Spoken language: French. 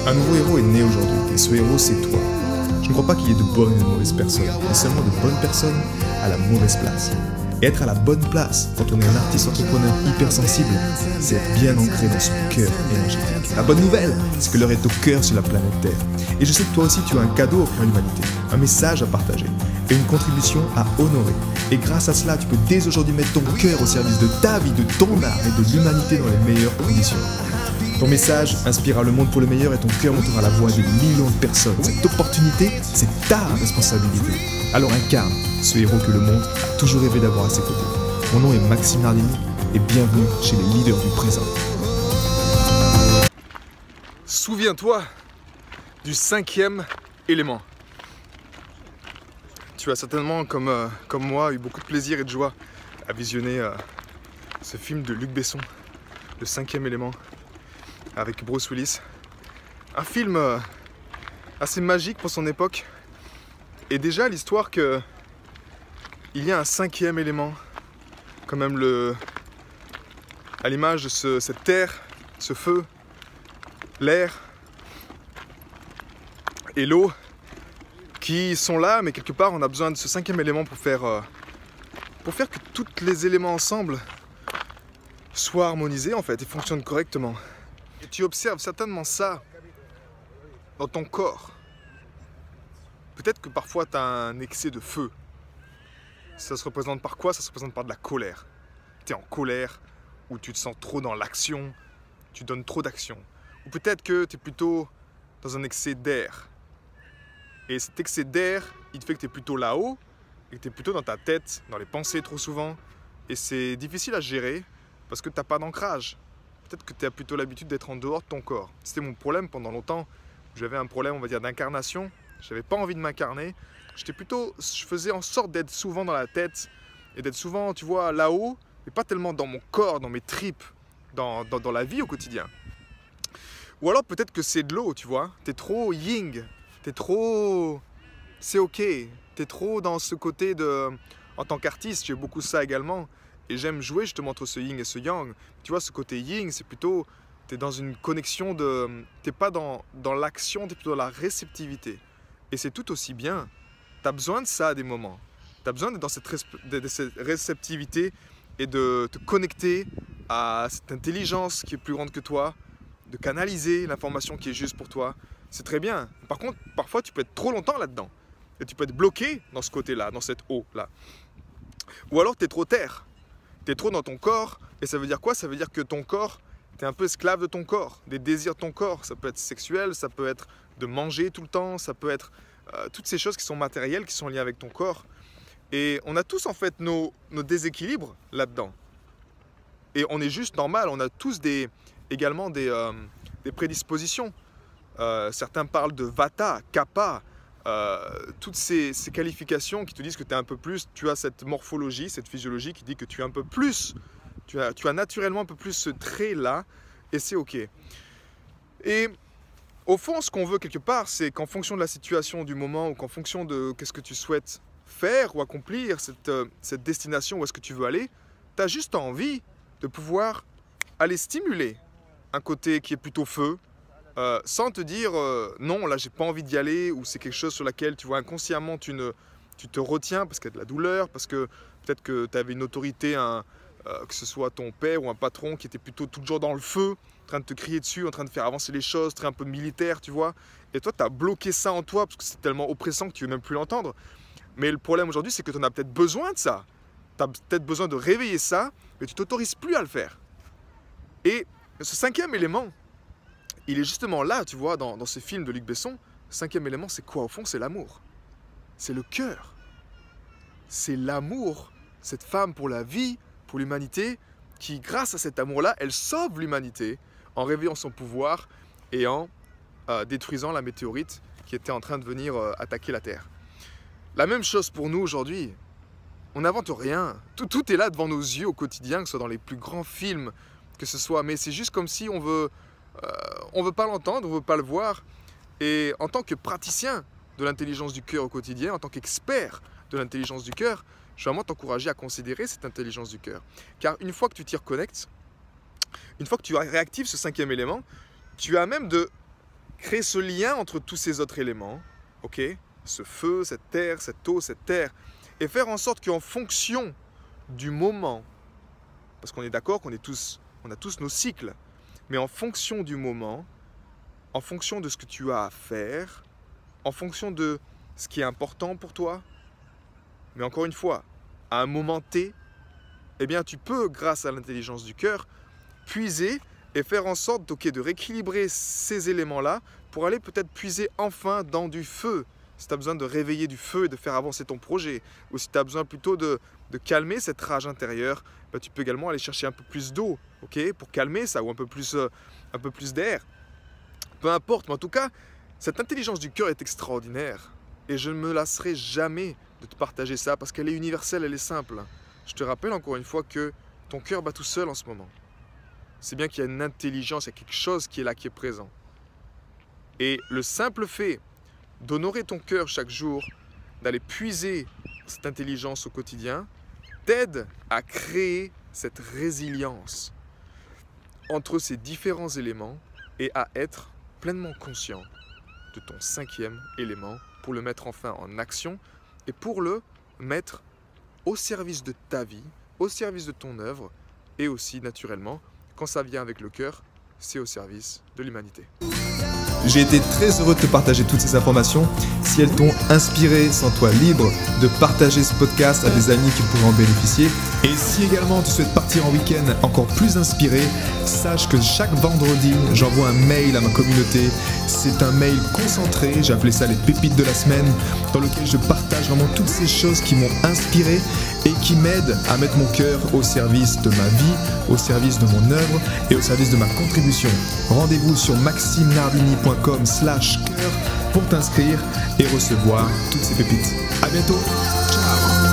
Un nouveau héros est né aujourd'hui, et ce héros c'est toi. Je ne crois pas qu'il y ait de bonnes et de mauvaises personnes, mais seulement de bonnes personnes à la mauvaise place. Et être à la bonne place, quand on est un artiste entrepreneur hypersensible, c'est être bien ancré dans son cœur énergétique. La bonne nouvelle, c'est que l'heure est au cœur sur la planète Terre. Et je sais que toi aussi tu as un cadeau à offrir à l'humanité, un message à partager et une contribution à honorer. Et grâce à cela, tu peux dès aujourd'hui mettre ton cœur au service de ta vie, de ton art et de l'humanité dans les meilleures conditions. Ton message inspirera le monde pour le meilleur et ton cœur montera la voix de millions de personnes. Cette opportunité, c'est ta responsabilité. Alors incarne ce héros que le monde a toujours rêvé d'avoir à ses côtés. Mon nom est Maxime Nardini et bienvenue chez les leaders du présent. Souviens-toi du 5e élément. Tu as certainement, comme moi, eu beaucoup de plaisir et de joie à visionner ce film de Luc Besson, le 5e élément, avec Bruce Willis. Un film assez magique pour son époque. Et déjà l'histoire que il y a un 5e élément, quand même à l'image de cette terre, ce feu, l'air et l'eau, qui sont là, mais quelque part on a besoin de ce 5e élément pour faire que tous les éléments ensemble soient harmonisés en fait et fonctionnent correctement. Et tu observes certainement ça dans ton corps. Peut-être que parfois tu as un excès de feu. Ça se représente par quoi? Ça se représente par de la colère. Tu es en colère, ou tu te sens trop dans l'action, tu donnes trop d'action. Ou peut-être que tu es plutôt dans un excès d'air. Et cet excès d'air, il te fait que tu es plutôt là-haut, et que tu es plutôt dans ta tête, dans les pensées trop souvent. Et c'est difficile à gérer, parce que tu n'as pas d'ancrage. Peut-être que tu as plutôt l'habitude d'être en dehors de ton corps. C'était mon problème pendant longtemps. J'avais un problème, on va dire, d'incarnation. Je n'avais pas envie de m'incarner. Je faisais en sorte d'être souvent dans la tête et d'être souvent, tu vois, là-haut, mais pas tellement dans mon corps, dans mes tripes, dans la vie au quotidien. Ou alors peut-être que c'est de l'eau, tu vois. T'es trop yin, t'es trop... C'est ok. T'es trop dans ce côté de... En tant qu'artiste, j'ai beaucoup ça également. Et j'aime jouer justement entre ce yin et ce yang. Tu vois, ce côté yin, c'est plutôt... T'es dans une connexion de... T'es pas dans l'action, t'es plutôt dans la réceptivité. Et c'est tout aussi bien. Tu as besoin de ça à des moments. Tu as besoin d'être dans cette réceptivité et de te connecter à cette intelligence qui est plus grande que toi, de canaliser l'information qui est juste pour toi. C'est très bien. Par contre, parfois, tu peux être trop longtemps là-dedans. Et tu peux être bloqué dans ce côté-là, dans cette eau-là. Ou alors, tu es trop terre. Tu es trop dans ton corps. Et ça veut dire quoi? Ça veut dire que ton corps, tu es un peu esclave de ton corps, des désirs de ton corps. Ça peut être sexuel, ça peut être de manger tout le temps, ça peut être toutes ces choses qui sont matérielles, qui sont liées avec ton corps. Et on a tous en fait nos déséquilibres là-dedans. Et on est juste normal, on a tous également des prédispositions. Certains parlent de vata, kapha, toutes ces qualifications qui te disent que tu es un peu plus, tu as cette morphologie, cette physiologie qui dit que tu es un peu plus, tu as naturellement un peu plus ce trait-là, et c'est ok. Et au fond, ce qu'on veut quelque part, c'est qu'en fonction de la situation du moment ou qu'en fonction de qu'est-ce que tu souhaites faire ou accomplir, cette destination où est-ce que tu veux aller, tu as juste envie de pouvoir aller stimuler un côté qui est plutôt feu, sans te dire non, là j'ai pas envie d'y aller, ou c'est quelque chose sur laquelle tu vois inconsciemment tu te retiens parce qu'il y a de la douleur, parce que peut-être que tu avais une autorité, que ce soit ton père ou un patron qui était plutôt toujours dans le feu, en train de te crier dessus, en train de faire avancer les choses, très un peu militaire, tu vois. Et toi, tu as bloqué ça en toi parce que c'est tellement oppressant que tu ne veux même plus l'entendre. Mais le problème aujourd'hui, c'est que tu en as peut-être besoin de ça. Tu as peut-être besoin de réveiller ça, mais tu t'autorises plus à le faire. Et ce 5e élément, il est justement là, tu vois, dans ce film de Luc Besson. Le 5e élément, c'est quoi au fond? C'est l'amour. C'est le cœur. C'est l'amour, cette femme pour la vie, pour l'humanité, qui, grâce à cet amour-là, elle sauve l'humanité en réveillant son pouvoir et en détruisant la météorite qui était en train de venir attaquer la Terre. La même chose pour nous aujourd'hui. On n'invente rien. Tout est là devant nos yeux au quotidien, que ce soit dans les plus grands films, que ce soit. Mais c'est juste comme si on veut pas l'entendre, on veut pas le voir. Et en tant que praticien de l'intelligence du cœur au quotidien, en tant qu'expert de l'intelligence du cœur, je vais vraiment t'encourager à considérer cette intelligence du cœur. Car une fois que tu t'y reconnectes, une fois que tu réactives ce 5e élément, tu as même de créer ce lien entre tous ces autres éléments, ok, ce feu, cette terre, cette eau, cette terre, et faire en sorte qu'en fonction du moment, parce qu'on est d'accord qu'on a tous nos cycles, mais en fonction du moment, en fonction de ce que tu as à faire, en fonction de ce qui est important pour toi, mais encore une fois, à un moment T, eh bien tu peux, grâce à l'intelligence du cœur, puiser et faire en sorte de rééquilibrer ces éléments-là pour aller peut-être puiser enfin dans du feu. Si tu as besoin de réveiller du feu et de faire avancer ton projet, ou si tu as besoin plutôt de calmer cette rage intérieure, ben, tu peux également aller chercher un peu plus d'eau, ok, pour calmer ça, ou un peu plus d'air. Peu importe, mais en tout cas, cette intelligence du cœur est extraordinaire. Et je ne me lasserai jamais de te partager ça, parce qu'elle est universelle, elle est simple. Je te rappelle encore une fois que ton cœur bat tout seul en ce moment. C'est bien qu'il y a une intelligence, il y a quelque chose qui est là, qui est présent. Et le simple fait d'honorer ton cœur chaque jour, d'aller puiser cette intelligence au quotidien, t'aide à créer cette résilience entre ces différents éléments et à être pleinement conscient de ton 5e élément pour le mettre enfin en action et pour le mettre au service de ta vie, au service de ton œuvre et aussi naturellement, quand ça vient avec le cœur, c'est au service de l'humanité. J'ai été très heureux de te partager toutes ces informations. Si elles t'ont inspiré, sens-toi libre de partager ce podcast à des amis qui pourraient en bénéficier. Et si également tu souhaites partir en week-end encore plus inspiré, sache que chaque vendredi, j'envoie un mail à ma communauté. C'est un mail concentré, j'ai appelé ça les pépites de la semaine, dans lequel je partage vraiment toutes ces choses qui m'ont inspiré et qui m'aident à mettre mon cœur au service de ma vie, au service de mon œuvre et au service de ma contribution. Rendez-vous sur maximenardini.com/cœur pour t'inscrire et recevoir toutes ces pépites. À bientôt. Ciao.